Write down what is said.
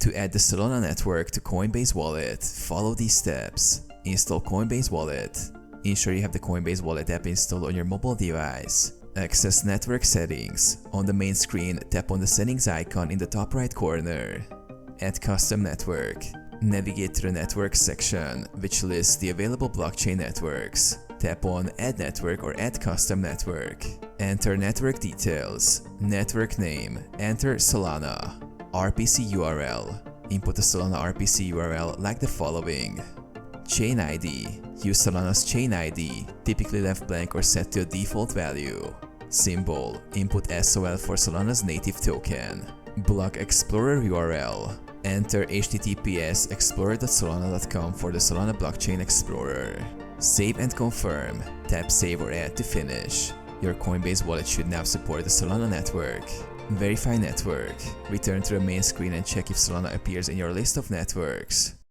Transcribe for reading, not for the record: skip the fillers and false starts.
To add the Solana network to Coinbase wallet, follow these steps. Install Coinbase wallet. Ensure you have the Coinbase wallet app installed on your mobile device. Access network settings. On the main screen, tap on the settings icon in the top right corner. Add custom network. Navigate to the network section, which lists the available blockchain networks. Tap on Add Network or Add Custom Network. Enter network details. Network name. Enter Solana. RPC URL. Input a Solana RPC URL like the following. Chain ID. Use Solana's chain ID, typically left blank or set to a default value. Symbol. Input SOL for Solana's native token. Block Explorer URL. Enter https explorer.solana.com for the Solana Blockchain Explorer. Save and confirm. Tap Save or Add to finish. Your Coinbase wallet should now support the Solana network. Verify network. Return to the main screen and check if Solana appears in your list of networks.